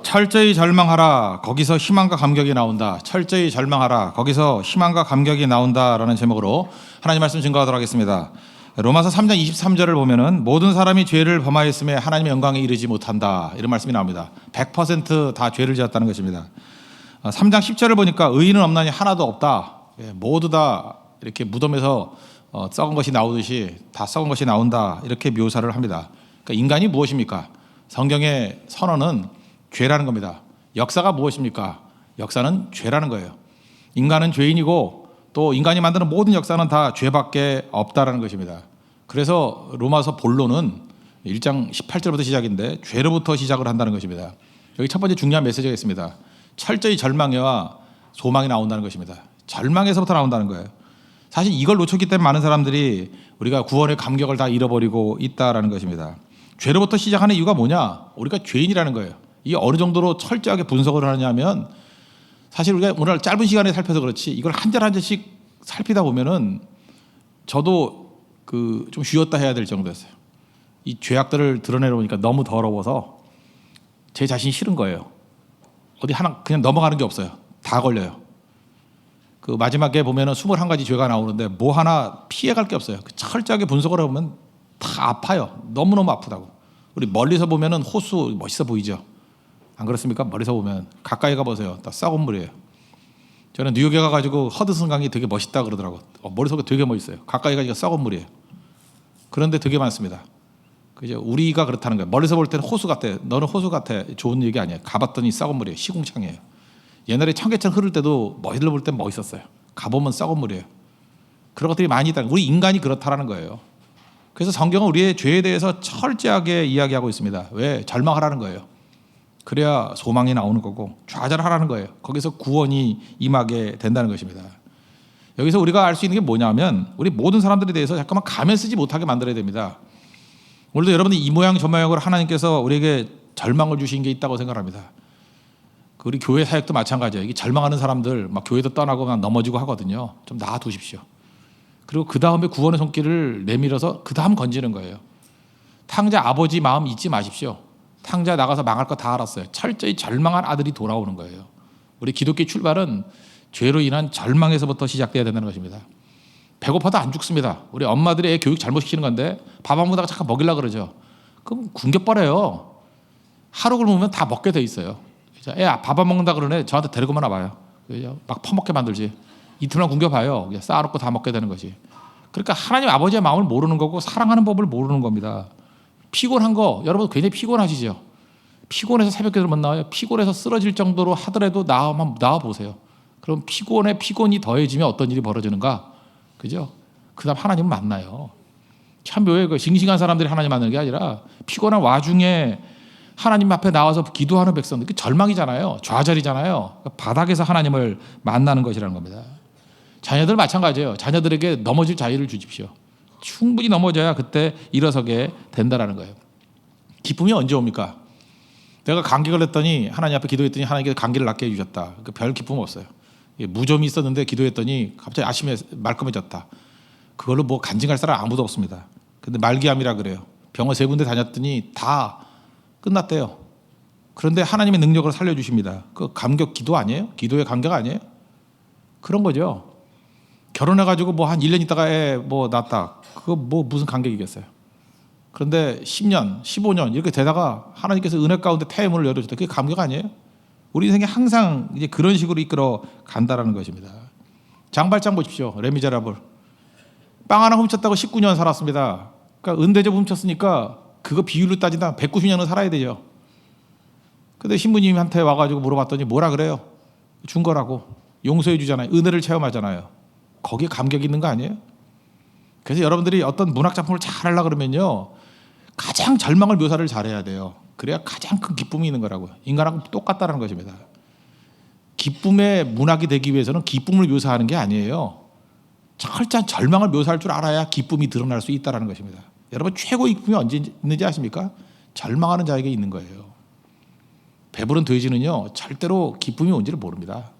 철저히 절망하라. 거기서 희망과 감격이 나온다. 철저히 절망하라. 거기서 희망과 감격이 나온다라는 제목으로 하나님 말씀 증거하도록 하겠습니다. 로마서 3장 23절을 보면은 모든 사람이 죄를 범하였음에 하나님의 영광에 이르지 못한다. 이런 말씀이 나옵니다. 100% 다 죄를 지었다는 것입니다. 3장 10절을 보니까 의인은 없나니 하나도 없다. 모두 다 이렇게 무덤에서 썩은 것이 나오듯이 다 썩은 것이 나온다. 이렇게 묘사를 합니다. 그러니까 인간이 무엇입니까? 성경의 선언은 죄라는 겁니다. 역사가 무엇입니까? 역사는 죄라는 거예요. 인간은 죄인이고 또 인간이 만드는 모든 역사는 다 죄밖에 없다라는 것입니다. 그래서 로마서 본론은 1장 18절부터 시작인데 죄로부터 시작을 한다는 것입니다. 여기 첫 번째 중요한 메시지가 있습니다. 철저히 절망과 소망이 나온다는 것입니다. 절망에서부터 나온다는 거예요. 사실 이걸 놓쳤기 때문에 많은 사람들이 우리가 구원의 감격을 다 잃어버리고 있다라는 것입니다. 죄로부터 시작하는 이유가 뭐냐? 우리가 죄인이라는 거예요. 이게 어느 정도로 철저하게 분석을 하느냐면 사실 우리가 오늘 짧은 시간에 살펴서 그렇지 이걸 한 절 한 절씩 살피다 보면은 저도 좀 쉬었다 해야 될 정도였어요. 이 죄악들을 드러내려보니까 너무 더러워서 제 자신이 싫은 거예요. 어디 하나 그냥 넘어가는 게 없어요. 다 걸려요. 마지막에 보면은 21가지 죄가 나오는데 뭐 하나 피해갈 게 없어요. 철저하게 분석을 해보면 다 아파요. 너무너무 아프다고. 우리 멀리서 보면은 호수 멋있어 보이죠? 안 그렇습니까? 멀리서 보면 가까이 가보세요. 다 썩은 물이에요. 저는 뉴욕에 가가지고 허드슨 강이 되게 멋있다 그러더라고. 머릿속에 되게 멋있어요. 가까이 가니까 썩은 물이에요. 그런데 되게 많습니다. 그죠? 우리가 그렇다는 거예요. 멀리서 볼 때는 호수 같아. 너는 호수 같아. 좋은 얘기 아니에요. 가봤더니 썩은 물이에요. 시궁창이에요. 옛날에 청계천 흐를 때도 멀리서 볼 땐 멋있었어요. 가보면 썩은 물이에요. 그런 것들이 많이 있다. 우리 인간이 그렇다라는 거예요. 그래서 성경은 우리의 죄에 대해서 철저하게 이야기하고 있습니다. 왜? 절망하라는 거예요. 그래야 소망이 나오는 거고 좌절하라는 거예요. 거기서 구원이 임하게 된다는 것입니다. 여기서 우리가 알 수 있는 게 뭐냐면 우리 모든 사람들에 대해서 잠깐만 가면 쓰지 못하게 만들어야 됩니다. 오늘도 여러분이 이 모양 저 모양으로 하나님께서 우리에게 절망을 주신 게 있다고 생각합니다. 우리 교회 사역도 마찬가지예요. 이게 절망하는 사람들 막 교회도 떠나고 그냥 넘어지고 하거든요. 좀 놔두십시오. 그리고 그 다음에 구원의 손길을 내밀어서 그 다음 건지는 거예요. 탕자 아버지 마음 잊지 마십시오. 탕자 나가서 망할 거 다 알았어요. 철저히 절망한 아들이 돌아오는 거예요. 우리 기독교의 출발은 죄로 인한 절망에서부터 시작돼야 된다는 것입니다. 배고파도 안 죽습니다. 우리 엄마들이 애 교육 잘못시키는 건데 밥 안 먹다가 잠깐 먹이려고 그러죠. 그럼 굶겨버려요. 하루 굶으면 다 먹게 돼 있어요. 애 밥 안 먹는다 그러네. 저한테 데리고만 와봐요. 막 퍼먹게 만들지. 이틀만 굶겨봐요. 쌓아놓고 다 먹게 되는 거지. 그러니까 하나님 아버지의 마음을 모르는 거고 사랑하는 법을 모르는 겁니다. 피곤한 거 여러분 굉장히 피곤하시죠? 피곤해서 새벽기도를 못 나와요. 피곤해서 쓰러질 정도로 하더라도 나와 보세요. 그럼 피곤에 피곤이 더해지면 어떤 일이 벌어지는가? 그죠? 그다음 하나님을 만나요. 참 묘해요. 싱싱한 사람들이 하나님 만나는 게 아니라 피곤한 와중에 하나님 앞에 나와서 기도하는 백성들, 그 절망이잖아요. 좌절이잖아요. 바닥에서 하나님을 만나는 것이라는 겁니다. 자녀들 마찬가지예요. 자녀들에게 넘어질 자유를 주십시오. 충분히 넘어져야 그때 일어서게 된다라는 거예요. 기쁨이 언제 옵니까? 내가 감기 걸렸더니 하나님 앞에 기도했더니 하나님께서 감기를 낫게 해주셨다. 별 기쁨 없어요. 무좀이 있었는데 기도했더니 갑자기 아침에 말끔해졌다. 그걸로 뭐 간증할 사람 아무도 없습니다. 근데 말기암이라 그래요. 병원 3군데 다녔더니 다 끝났대요. 그런데 하나님의 능력을 살려주십니다. 그 감격 기도 아니에요? 기도의 감격 아니에요? 그런 거죠. 결혼해가지고 뭐 한 1년 있다가 애 뭐 낳았다. 그거 뭐 무슨 감격이겠어요. 그런데 10년, 15년 이렇게 되다가 하나님께서 은혜 가운데 태의 문을 열어줬다. 그게 감격 아니에요? 우리 인생이 항상 이제 그런 식으로 이끌어 간다라는 것입니다. 장발장 보십시오. 레미제라블. 빵 하나 훔쳤다고 19년 살았습니다. 그러니까 은대접 훔쳤으니까 그거 비율로 따지다 190년은 살아야 되죠. 근데 신부님한테 와가지고 물어봤더니 뭐라 그래요? 준 거라고. 용서해 주잖아요. 은혜를 체험하잖아요. 거기에 감격이 있는 거 아니에요? 그래서 여러분들이 어떤 문학 작품을 잘 하려고 그러면요. 가장 절망을 묘사를 잘해야 돼요. 그래야 가장 큰 기쁨이 있는 거라고요. 인간하고 똑같다는 것입니다. 기쁨의 문학이 되기 위해서는 기쁨을 묘사하는 게 아니에요. 철저한 절망을 묘사할 줄 알아야 기쁨이 드러날 수 있다는 것입니다. 여러분 최고의 기쁨이 언제 있는지 아십니까? 절망하는 자에게 있는 거예요. 배부른 돼지는요. 절대로 기쁨이 뭔지를 모릅니다.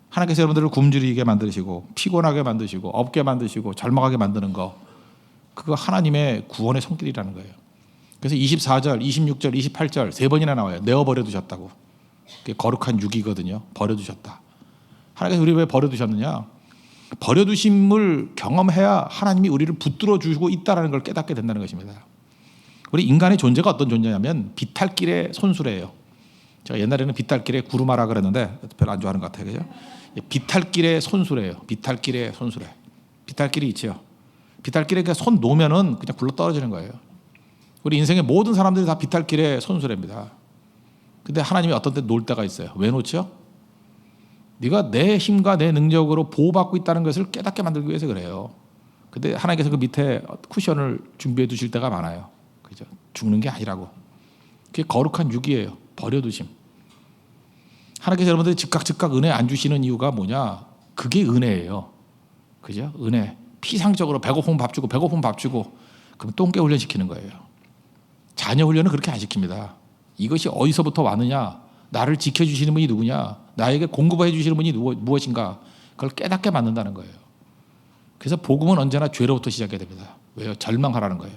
하나님께서 여러분들을 굶주리게 만드시고 피곤하게 만드시고 없게 만드시고 절망하게 만드는 거 그거 하나님의 구원의 손길이라는 거예요. 그래서 24절, 26절, 28절 세 번이나 나와요. 내어 버려두셨다고. 그게 거룩한 육이거든요. 버려두셨다. 하나님께서 우리를 왜 버려두셨느냐? 버려두심을 경험해야 하나님이 우리를 붙들어 주고 있다는 걸 깨닫게 된다는 것입니다. 우리 인간의 존재가 어떤 존재냐면 비탈길의 손수레예요. 제가 옛날에는 비탈길의 구루마라 그랬는데 별로 안 좋아하는 것 같아요. 그죠? 비탈길의 손수레예요. 비탈길의 손수레. 비탈길이 있죠. 비탈길에 손 놓으면은 그냥 굴러 떨어지는 거예요. 우리 인생의 모든 사람들이 다 비탈길의 손수레입니다. 근데 하나님이 어떤 때 놓을 때가 있어요. 왜 놓죠? 네가 내 힘과 내 능력으로 보호받고 있다는 것을 깨닫게 만들기 위해서 그래요. 근데 하나님께서 그 밑에 쿠션을 준비해 두실 때가 많아요. 그죠? 죽는 게 아니라고. 그게 거룩한 육이에요. 버려두심. 하나님께서 여러분들이 즉각 은혜 안 주시는 이유가 뭐냐? 그게 은혜예요. 그죠? 은혜. 피상적으로 배고프면 밥 주고 그럼 똥개 훈련 시키는 거예요. 자녀 훈련은 그렇게 안 시킵니다. 이것이 어디서부터 왔느냐? 나를 지켜주시는 분이 누구냐? 나에게 공급해 주시는 분이 무엇인가? 그걸 깨닫게 만든다는 거예요. 그래서 복음은 언제나 죄로부터 시작해야 됩니다. 왜요? 절망하라는 거예요.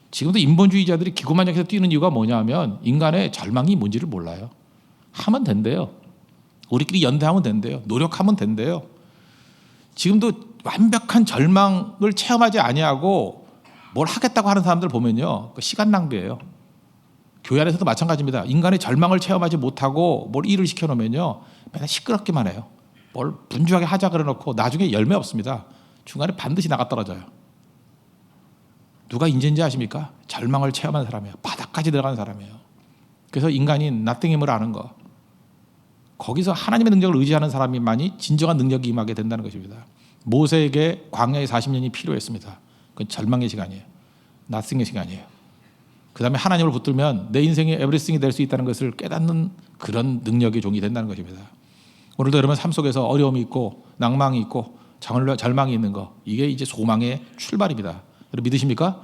지금도 인본주의자들이 기고만장해서 뛰는 이유가 뭐냐 하면 인간의 절망이 뭔지를 몰라요. 하면 된대요. 우리끼리 연대하면 된대요. 노력하면 된대요. 지금도 완벽한 절망을 체험하지 아니하고 뭘 하겠다고 하는 사람들 보면요, 시간 낭비예요. 교회 안에서도 마찬가지입니다. 인간의 절망을 체험하지 못하고 뭘 일을 시켜놓으면요, 맨날 시끄럽기만 해요. 뭘 분주하게 하자 그래놓고 나중에 열매 없습니다. 중간에 반드시 나가 떨어져요. 누가 인재인지 아십니까? 절망을 체험한 사람이에요. 바닥까지 들어간 사람이에요. 그래서 인간이 nothing임을 아는 거, 거기서 하나님의 능력을 의지하는 사람만이 진정한 능력이 임하게 된다는 것입니다. 모세에게 광야의 40년이 필요했습니다. 그건 절망의 시간이에요. nothing의 시간이에요. 그 다음에 하나님을 붙들면 내 인생의 에브리싱이 될 수 있다는 것을 깨닫는 그런 능력의 종이 된다는 것입니다. 오늘도 여러분 삶 속에서 어려움이 있고 낭망이 있고 절망이 있는 거, 이게 이제 소망의 출발입니다. 여러분 믿으십니까?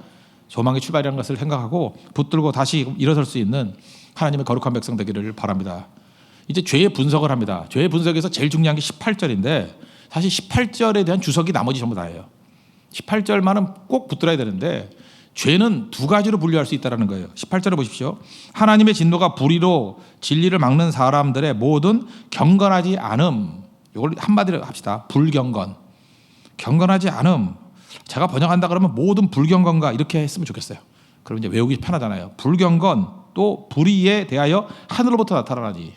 소망의 출발이라는 것을 생각하고 붙들고 다시 일어설 수 있는 하나님의 거룩한 백성 되기를 바랍니다. 이제 죄의 분석을 합니다. 죄의 분석에서 제일 중요한 게 18절인데 사실 18절에 대한 주석이 나머지 전부 다예요. 18절만은 꼭 붙들어야 되는데 죄는 두 가지로 분류할 수 있다는 거예요. 18절에 보십시오. 하나님의 진노가 불의로 진리를 막는 사람들의 모든 경건하지 않음. 이걸 한마디로 합시다. 불경건. 경건하지 않음. 제가 번역한다 그러면 모든 불경건가 이렇게 했으면 좋겠어요. 그럼 이제 외우기 편하잖아요. 불경건 또 불의에 대하여 하늘로부터 나타나니.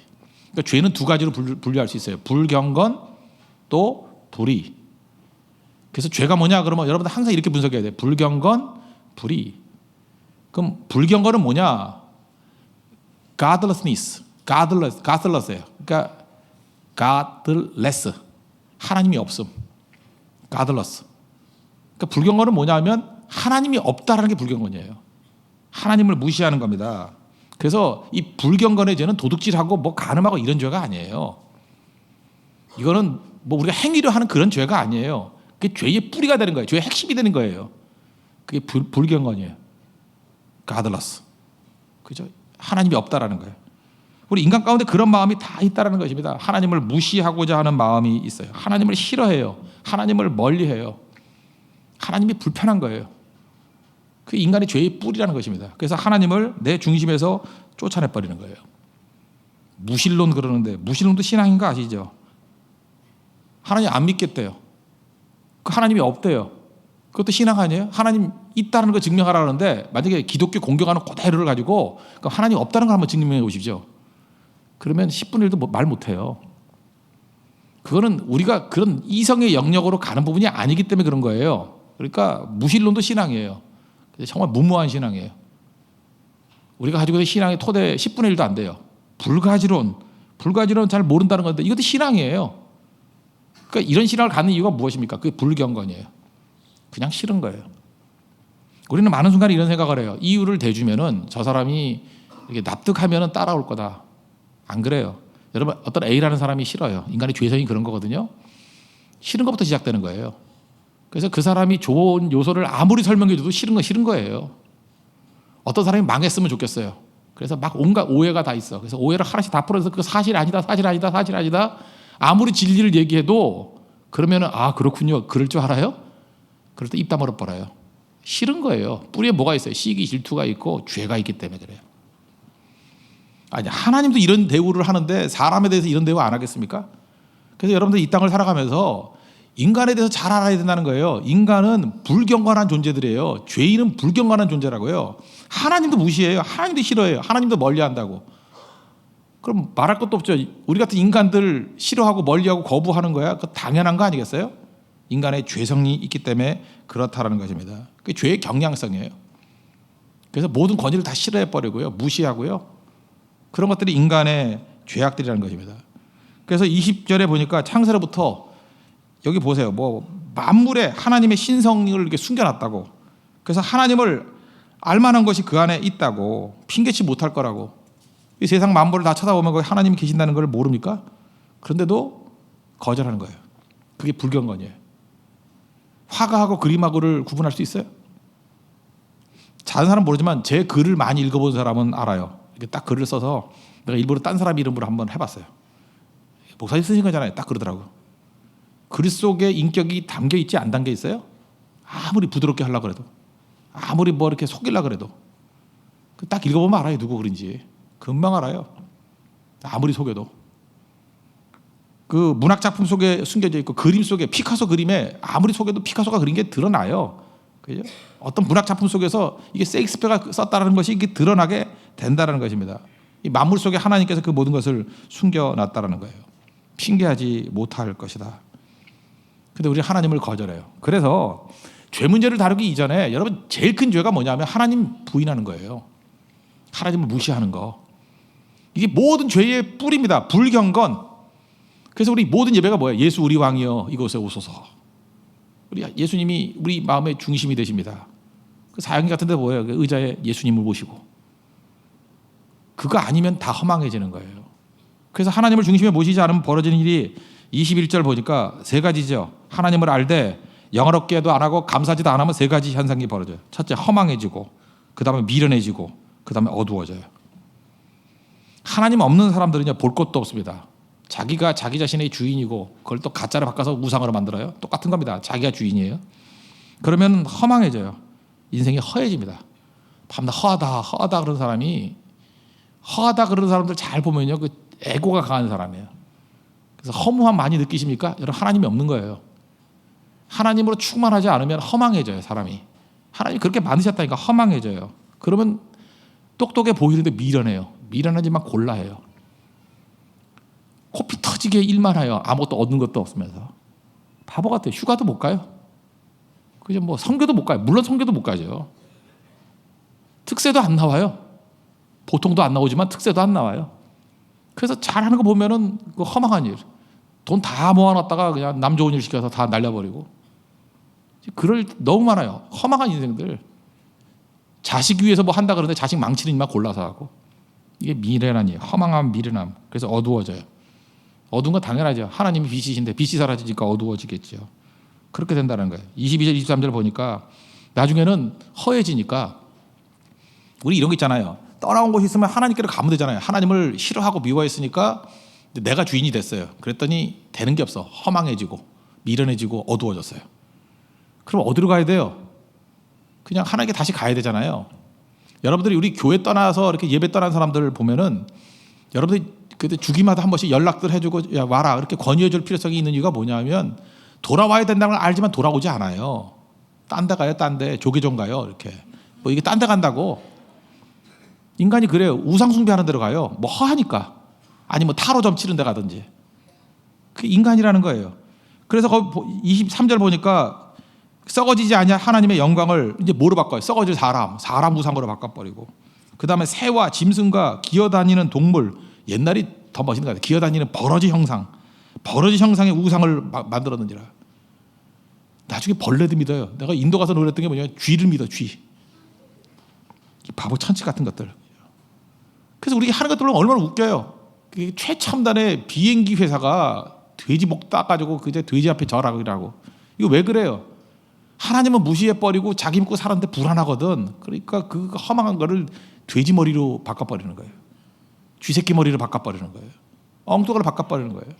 그러니까 죄는 두 가지로 분류할 수 있어요. 불경건 또 불의. 그래서 죄가 뭐냐 그러면 여러분들 항상 이렇게 분석해야 돼요. 불경건, 불의. 그럼 불경건은 뭐냐? godless예요. 그러니까 godless, 하나님이 없음. godless. 그러니까 불경건은 뭐냐면 하나님이 없다라는 게 불경건이에요. 하나님을 무시하는 겁니다. 그래서 이 불경건의 죄는 도둑질하고 뭐 간음하고 이런 죄가 아니에요. 이거는 뭐 우리가 행위로 하는 그런 죄가 아니에요. 그게 죄의 뿌리가 되는 거예요. 죄의 핵심이 되는 거예요. 그게 불경건이에요. godless. 그죠? 하나님이 없다라는 거예요. 우리 인간 가운데 그런 마음이 다 있다라는 것입니다. 하나님을 무시하고자 하는 마음이 있어요. 하나님을 싫어해요. 하나님을 멀리해요. 하나님이 불편한 거예요. 그게 인간의 죄의 뿌리라는 것입니다. 그래서 하나님을 내 중심에서 쫓아내버리는 거예요. 무신론 그러는데 무신론도 신앙인가 아시죠? 하나님 안 믿겠대요. 그 하나님이 없대요. 그것도 신앙 아니에요? 하나님 있다는 거 증명하라는데 만약에 기독교 공경하는 그대로를 가지고 하나님 없다는 걸 한번 증명해 보십시오. 그러면 10분의 1도 말 못해요. 그거는 우리가 그런 이성의 영역으로 가는 부분이 아니기 때문에 그런 거예요. 그러니까 무신론도 신앙이에요. 정말 무모한 신앙이에요. 우리가 가지고 있는 신앙의 토대 10분의 1도 안 돼요. 불가지론 잘 모른다는 건데 이것도 신앙이에요. 그러니까 이런 신앙을 갖는 이유가 무엇입니까? 그게 불경건이에요. 그냥 싫은 거예요. 우리는 많은 순간에 이런 생각을 해요. 이유를 대주면은 저 사람이 이렇게 납득하면은 따라올 거다. 안 그래요. 여러분 어떤 A라는 사람이 싫어요. 인간의 죄성이 그런 거거든요. 싫은 것부터 시작되는 거예요. 그래서 그 사람이 좋은 요소를 아무리 설명해 줘도 싫은 건 싫은 거예요. 어떤 사람이 망했으면 좋겠어요. 그래서 막 온갖 오해가 다 있어. 그래서 오해를 하나씩 다 풀어서 그 사실 아니다. 아무리 진리를 얘기해도 그러면은 아 그렇군요. 그럴 줄 알아요? 그럴 때 입 다물어 버려요. 싫은 거예요. 뿌리에 뭐가 있어요? 시기, 질투가 있고 죄가 있기 때문에 그래요. 아니, 하나님도 이런 대우를 하는데 사람에 대해서 이런 대우 안 하겠습니까? 그래서 여러분들 이 땅을 살아가면서 인간에 대해서 잘 알아야 된다는 거예요. 인간은 불경건한 존재들이에요. 죄인은 불경건한 존재라고요. 하나님도 무시해요. 하나님도 싫어해요. 하나님도 멀리한다고. 그럼 말할 것도 없죠. 우리 같은 인간들 싫어하고 멀리하고 거부하는 거야. 그 당연한 거 아니겠어요? 인간의 죄성이 있기 때문에 그렇다라는 것입니다. 그게 죄의 경향성이에요. 그래서 모든 권위를 다 싫어해 버리고요, 무시하고요. 그런 것들이 인간의 죄악들이라는 것입니다. 그래서 20절에 보니까 창세로부터 여기 보세요. 뭐 만물에 하나님의 신성을 이렇게 숨겨놨다고. 그래서 하나님을 알만한 것이 그 안에 있다고, 핑계치 못할 거라고. 이 세상 만물을 다 쳐다보면 거기 하나님이 계신다는 걸 모릅니까? 그런데도 거절하는 거예요. 그게 불경건이에요. 화가하고 그림하고를 구분할 수 있어요? 다른 사람은 모르지만 제 글을 많이 읽어본 사람은 알아요. 이렇게 딱 글을 써서 내가 일부러 딴 사람 이름으로 한번 해봤어요. 목사님 쓰신 거잖아요. 딱 그러더라고. 글 속에 인격이 담겨 있지 안 담겨 있어요? 아무리 부드럽게 하려고 그래도, 아무리 뭐 이렇게 속이려고 그래도 딱 읽어보면 알아요. 누구 글인지. 금방 알아요. 아무리 속여도. 그 문학 작품 속에 숨겨져 있고 그림 속에, 피카소 그림에 아무리 속여도 피카소가 그린 게 드러나요. 그죠? 어떤 문학 작품 속에서 이게 셰익스피어가 썼다는 것이 이게 드러나게 된다는 것입니다. 이 만물 속에 하나님께서 그 모든 것을 숨겨놨다는 거예요. 핑계하지 못할 것이다. 근데 우리 하나님을 거절해요. 그래서 죄 문제를 다루기 이전에 여러분 제일 큰 죄가 뭐냐면 하나님 부인하는 거예요. 하나님을 무시하는 거. 이게 모든 죄의 뿌리입니다. 불경건. 그래서 우리 모든 예배가 뭐예요? 예수 우리 왕이여 이곳에 오소서. 우리 예수님이 우리 마음의 중심이 되십니다. 그 사형리 같은 데 뭐예요? 그 의자에 예수님을 모시고. 그거 아니면 다 허망해지는 거예요. 그래서 하나님을 중심에 모시지 않으면 벌어지는 일이 21절 보니까 세 가지죠. 하나님을 알되 영어롭게도 안 하고 감사지도 안 하면 세 가지 현상이 벌어져요. 첫째, 허망해지고, 그 다음에 미련해지고, 그 다음에 어두워져요. 하나님 없는 사람들은요, 볼 것도 없습니다. 자기가 자기 자신의 주인이고 그걸 또 가짜로 바꿔서 우상으로 만들어요. 똑같은 겁니다. 자기가 주인이에요. 그러면 허망해져요. 인생이 허해집니다. 밤낮 허하다 그런 사람이, 허하다 그런 사람들 잘 보면요, 그 에고가 강한 사람이에요. 그래서 허무함 많이 느끼십니까? 여러분, 하나님이 없는 거예요. 하나님으로 충만하지 않으면 허망해져요, 사람이. 하나님이 그렇게 만드셨다니까 허망해져요. 그러면 똑똑해 보이는데 미련해요. 미련하지만 곤란해요. 코피 터지게 일만 해요. 아무것도 얻는 것도 없으면서. 바보 같아요. 휴가도 못 가요. 그죠? 뭐 선교도 못 가요. 물론 선교도 못 가죠. 특세도 안 나와요. 보통도 안 나오지만 특세도 안 나와요. 그래서 잘하는 거 보면은 그 허망한 일. 돈 다 모아놨다가 그냥 남 좋은 일 시켜서 다 날려버리고. 그럴 너무 많아요. 허망한 인생들. 자식 위해서 뭐 한다 그러는데 자식 망치는 일만 골라서 하고. 이게 미련함이에요. 허망함, 미련함. 그래서 어두워져요. 어두운 건 당연하죠. 하나님이 빛이신데 빛이 사라지니까 어두워지겠죠. 그렇게 된다는 거예요. 22절, 23절 보니까 나중에는 허해지니까 우리 이런 거 있잖아요. 떠나온 곳이 있으면 하나님께로 가면 되잖아요. 하나님을 싫어하고 미워했으니까 내가 주인이 됐어요. 그랬더니 되는 게 없어. 허망해지고 미련해지고 어두워졌어요. 그럼 어디로 가야 돼요? 그냥 하나님께 다시 가야 되잖아요. 여러분들이 우리 교회 떠나서 이렇게 예배 떠난 사람들을 보면은 여러분들이 그때 주기마다 한 번씩 연락들 해주고 야 와라 이렇게 권유해줄 필요성이 있는 이유가 뭐냐면 돌아와야 된다는 걸 알지만 돌아오지 않아요. 딴 데 가요, 딴 데 조계종 가요 이렇게. 뭐 이게 딴 데 간다고. 인간이 그래요. 우상 숭배하는 데로 가요. 뭐 허하니까. 아니면 타로점 치는 데 가든지. 그게 인간이라는 거예요. 그래서 거기 23절 보니까 썩어지지 않냐 하나님의 영광을 이제 뭐로 바꿔요? 썩어질 사람 우상으로 바꿔버리고. 그 다음에 새와 짐승과 기어다니는 동물. 옛날이 더 멋있는 거 같아요. 기어다니는 버러지 형상의 우상을 만들었는지라. 나중에 벌레도 믿어요. 내가 인도 가서 놀랬던 게 뭐냐면 쥐를 믿어. 쥐. 바보 천치 같은 것들. 그래서 우리 하는 것들 보면 얼마나 웃겨요. 최첨단의 비행기 회사가 돼지 목 따가지고 그제 돼지 앞에 절하고 이라고. 이거 왜 그래요? 하나님은 무시해버리고 자기 믿고 살았는데 불안하거든. 그러니까 그 허망한 거를 돼지 머리로 바꿔버리는 거예요. 쥐새끼 머리로 바꿔버리는 거예요. 엉뚱하게 바꿔버리는 거예요.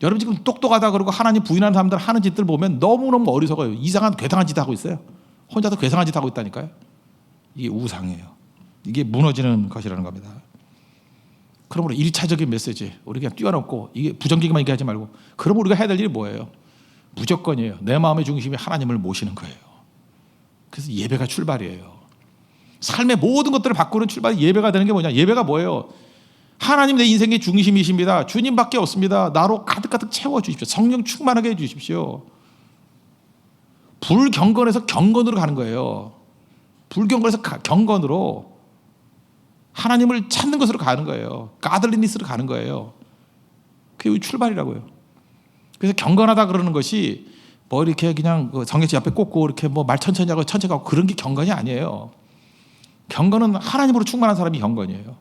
여러분 지금 똑똑하다 그러고 하나님 부인하는 사람들 하는 짓들 보면 너무너무 어리석어요. 이상한 괴상한 짓 하고 있어요. 혼자서 괴상한 짓 하고 있다니까요. 이게 우상이에요. 이게 무너지는 것이라는 겁니다. 그러므로 1차적인 메시지 우리 그냥 뛰어넘고 이게 부정적이만 얘기하지 말고 그럼 우리가 해야 될 일이 뭐예요? 무조건이에요. 내 마음의 중심이 하나님을 모시는 거예요. 그래서 예배가 출발이에요. 삶의 모든 것들을 바꾸는 출발이 예배가 되는 게 뭐냐? 예배가 뭐예요? 하나님 내 인생의 중심이십니다. 주님밖에 없습니다. 나로 가득가득 채워주십시오. 성령 충만하게 해주십시오. 불경건에서 경건으로 가는 거예요. 불경건에서 경건으로 하나님을 찾는 것으로 가는 거예요. 가들리니스로 가는 거예요. 그게 출발이라고요. 그래서 경건하다 그러는 것이 뭐 이렇게 그냥 성경책 옆에 꽂고 이렇게 뭐 말 천천히 하고 천천히 하고 그런 게 경건이 아니에요. 경건은 하나님으로 충만한 사람이 경건이에요.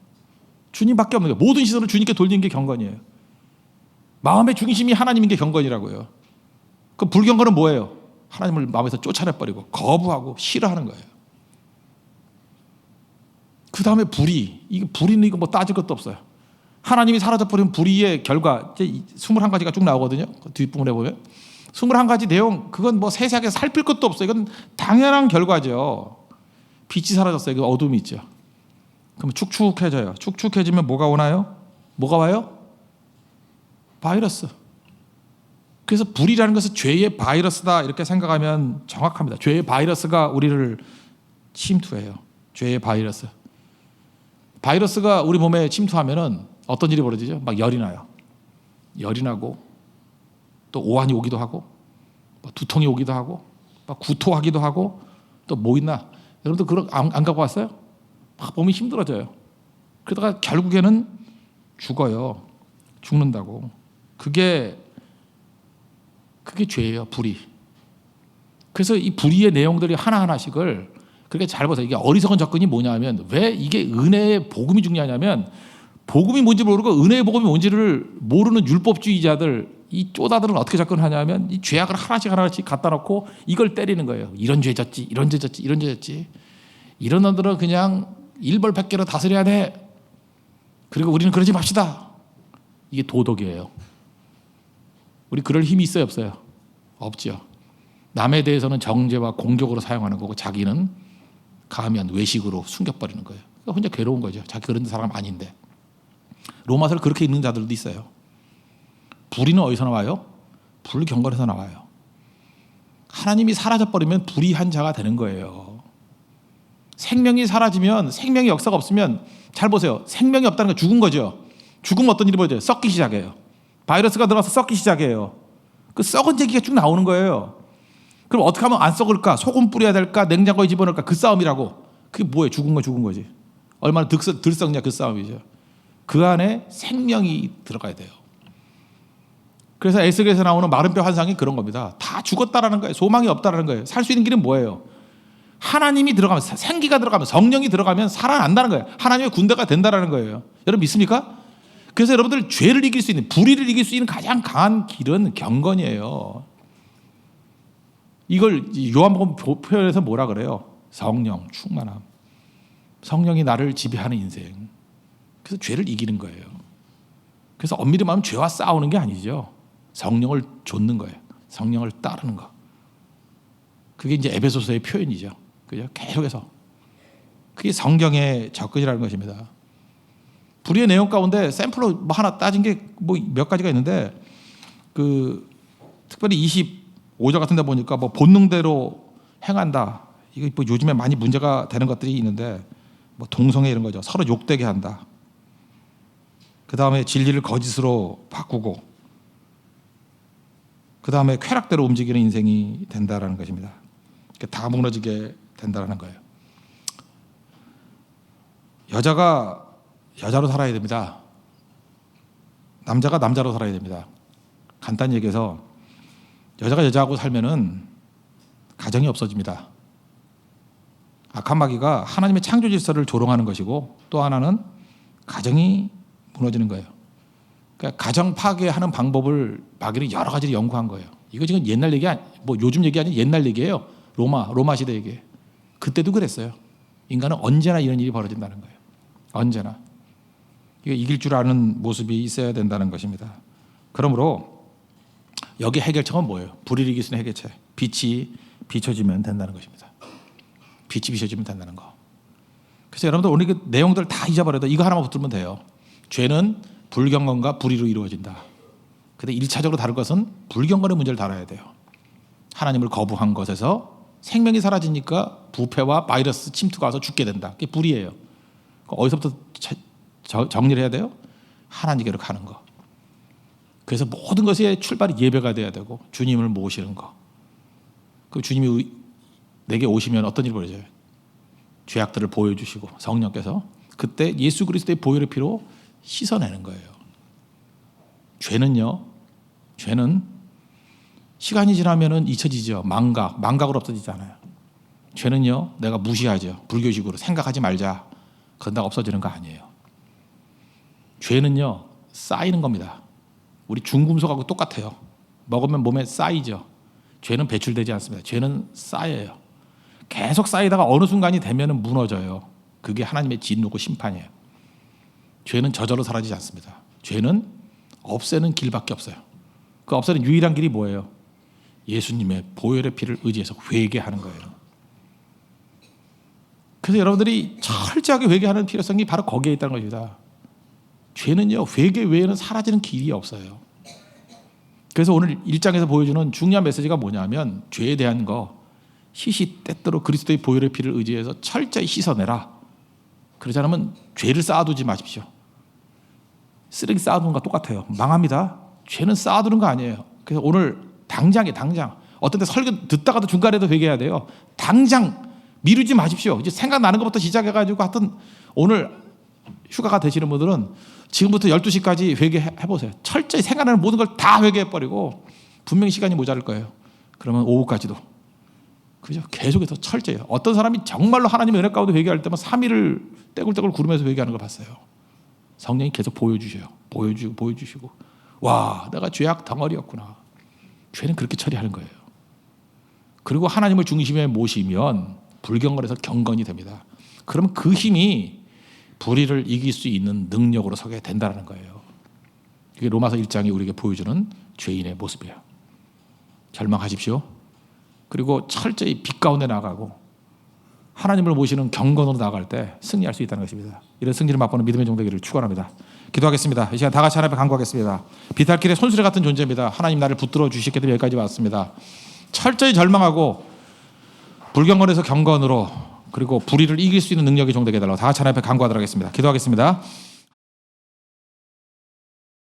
주님밖에 없는 거예요. 모든 시선을 주님께 돌리는 게 경건이에요. 마음의 중심이 하나님인 게 경건이라고요. 그 불경건은 뭐예요? 하나님을 마음에서 쫓아내버리고 거부하고 싫어하는 거예요. 그 다음에 불의. 이게 불의는 이거 뭐 따질 것도 없어요. 하나님이 사라져버린 불의의 결과 이제 21가지가 쭉 나오거든요. 그 뒷부분에 보면 21가지 내용 그건 뭐 세세하게 살필 것도 없어요. 이건 당연한 결과죠. 빛이 사라졌어요. 그 어둠이 있죠. 그러면 축축해져요. 축축해지면 뭐가 오나요? 뭐가 와요? 바이러스. 그래서 불이라는 것은 죄의 바이러스다 이렇게 생각하면 정확합니다. 죄의 바이러스가 우리를 침투해요. 죄의 바이러스. 바이러스가 우리 몸에 침투하면은 어떤 일이 벌어지죠? 막 열이 나요. 열이 나고 또 오한이 오기도 하고 두통이 오기도 하고 막 구토하기도 하고 또 뭐 있나? 여러분들 그런 안 갖고 왔어요? 막 몸이 힘들어져요. 그러다가 결국에는 죽어요. 죽는다고. 그게 죄예요. 불의. 그래서 이 불의의 내용들이 하나하나씩을 그렇게 잘 보세요. 이게 어리석은 접근이 뭐냐면 왜 이게 은혜의 복음이 중요하냐면 복음이 뭔지 모르고 은혜의 복음이 뭔지를 모르는 율법주의자들 이 쪼다들은 어떻게 접근하냐면 이 죄악을 하나씩 갖다 놓고 이걸 때리는 거예요. 이런 죄 졌지, 이런 죄 졌지, 이런 죄 졌지. 이런 놈들은 그냥 일벌백계로 다스려야 돼. 그리고 우리는 그러지 맙시다. 이게 도덕이에요. 우리 그럴 힘이 있어요, 없어요? 없죠. 남에 대해서는 정죄와 공격으로 사용하는 거고 자기는 가면 외식으로 숨겨버리는 거예요. 그러니까 혼자 괴로운 거죠. 자기 그런 사람 아닌데. 로마서를 그렇게 읽는 자들도 있어요. 불의는 어디서 나와요? 불경건에서 나와요. 하나님이 사라져버리면 불의한 자가 되는 거예요. 생명이 사라지면 생명의 역사가 없으면 잘 보세요. 생명이 없다는 건 죽은 거죠. 죽으면 어떤 일이 벌어져요? 썩기 시작해요. 바이러스가 들어가서 썩기 시작해요. 그 썩은 얘기가 쭉 나오는 거예요. 그럼 어떻게 하면 안 썩을까? 소금 뿌려야 될까? 냉장고에 집어넣을까? 그 싸움이라고. 그게 뭐예요? 죽은 거지. 얼마나 덜 썩냐 그 싸움이죠. 그 안에 생명이 들어가야 돼요. 그래서 에스겔에서 나오는 마른 뼈 환상이 그런 겁니다. 다 죽었다라는 거예요. 소망이 없다라는 거예요. 살 수 있는 길은 뭐예요? 하나님이 들어가면 생기가 들어가면 성령이 들어가면 살아난다는 거예요. 하나님의 군대가 된다라는 거예요. 여러분 믿습니까? 그래서 여러분들 죄를 이길 수 있는 불의를 이길 수 있는 가장 강한 길은 경건이에요. 이걸 요한복음 표현해서 뭐라 그래요? 성령 충만함. 성령이 나를 지배하는 인생. 그래서 죄를 이기는 거예요. 그래서 엄밀히 말하면 죄와 싸우는 게 아니죠. 성령을 좇는 거예요. 성령을 따르는 거. 그게 이제 에베소서의 표현이죠. 그죠? 계속해서. 그게 성경의 접근이라는 것입니다. 불의의 내용 가운데 샘플로 뭐 하나 따진 게 뭐 몇 가지가 있는데 그 특별히 25절 같은 데 보니까 뭐 본능대로 행한다. 이거 뭐 요즘에 많이 문제가 되는 것들이 있는데 뭐 동성애 이런 거죠. 서로 욕되게 한다. 그 다음에 진리를 거짓으로 바꾸고 그 다음에 쾌락대로 움직이는 인생이 된다라는 것입니다. 다 무너지게 된다라는 거예요. 여자가 여자로 살아야 됩니다. 남자가 남자로 살아야 됩니다. 간단히 얘기해서 여자가 여자하고 살면은 가정이 없어집니다. 악한 마귀가 하나님의 창조 질서를 조롱하는 것이고 또 하나는 가정이 무너지는 거예요. 그러니까 가정 파괴하는 방법을 마귀는 여러 가지를 연구한 거예요. 이거 지금 옛날 얘기 뭐 요즘 얘기 아니라 옛날 얘기예요. 로마 시대 얘기. 그때도 그랬어요. 인간은 언제나 이런 일이 벌어진다는 거예요. 언제나. 이거 이길 줄 아는 모습이 있어야 된다는 것입니다. 그러므로 여기 해결책은 뭐예요? 불의를 이길 수 있는 해결책. 빛이 비춰지면 된다는 것입니다. 빛이 비춰지면 된다는 거. 그래서 여러분들 오늘 그 내용들 다 잊어버려도 이거 하나만 붙들면 돼요. 죄는 불경건과 불의로 이루어진다. 근데 1차적으로 다룰 것은 불경건의 문제를 다뤄야 돼요. 하나님을 거부한 것에서 생명이 사라지니까 부패와 바이러스 침투가 와서 죽게 된다. 그게 불의예요. 어디서부터 정리를 해야 돼요? 하나님께로 가는 거. 그래서 모든 것의 출발이 예배가 돼야 되고 주님을 모시는 거. 그 주님이 내게 오시면 어떤 일이 벌어져요? 죄악들을 보여주시고 성령께서 그때 예수 그리스도의 보혈의 피로 씻어내는 거예요. 죄는 시간이 지나면은 잊혀지죠. 망각으로 없어지잖아요. 죄는요, 내가 무시하죠. 불교식으로 생각하지 말자. 그런다고 없어지는 거 아니에요. 죄는요, 쌓이는 겁니다. 우리 중금속하고 똑같아요. 먹으면 몸에 쌓이죠. 죄는 배출되지 않습니다. 죄는 쌓여요. 계속 쌓이다가 어느 순간이 되면은 무너져요. 그게 하나님의 진노고 심판이에요. 죄는 저절로 사라지지 않습니다. 죄는 없애는 길밖에 없어요. 그 없애는 유일한 길이 뭐예요? 예수님의 보혈의 피를 의지해서 회개하는 거예요. 그래서 여러분들이 철저하게 회개하는 필요성이 바로 거기에 있다는 것입니다. 죄는요, 회개 외에는 사라지는 길이 없어요. 그래서 오늘 1장에서 보여주는 중요한 메시지가 뭐냐면 죄에 대한 거 시시때때로 그리스도의 보혈의 피를 의지해서 철저히 씻어내라. 그러지 않으면 죄를 쌓아두지 마십시오. 쓰레기 쌓아두는 것과 똑같아요. 망합니다. 죄는 쌓아두는 거 아니에요. 그래서 오늘 당장 어떤 때 설교 듣다가도 중간에도 회개해야 돼요. 당장 미루지 마십시오. 이제 생각나는 것부터 시작해가지고 하여튼 오늘 휴가가 되시는 분들은 지금부터 12시까지 회개해보세요. 철저히 생각나는 모든 걸 다 회개해버리고 분명히 시간이 모자랄 거예요. 그러면 오후까지도. 그죠? 계속해서 철저히. 어떤 사람이 정말로 하나님의 은혜 가운데 회개할 때만 3일을 떼굴떼굴 구르면서 회개하는 걸 봤어요. 성령이 계속 보여주셔요. 보여주시고 와, 내가 죄악 덩어리였구나. 죄는 그렇게 처리하는 거예요. 그리고 하나님을 중심에 모시면 불경건에서 경건이 됩니다. 그러면 그 힘이 불의를 이길 수 있는 능력으로 서게 된다는 거예요. 이게 로마서 1장이 우리에게 보여주는 죄인의 모습이에요. 절망하십시오. 그리고 철저히 빛 가운데 나가고 하나님을 모시는 경건으로 나갈 때 승리할 수 있다는 것입니다. 이런 승리를 맛보는 믿음의 종되기를 축원합니다. 기도하겠습니다. 이 시간 다 같이 하나님 앞에 간구하겠습니다. 비탈길의 손수레 같은 존재입니다. 하나님 나를 붙들어 주시기 때문에 여기까지 왔습니다. 철저히 절망하고 불경건에서 경건으로 그리고 불의를 이길 수 있는 능력이 종되게 해달라고 다 같이 하나님 앞에 간구하도록 하겠습니다. 기도하겠습니다.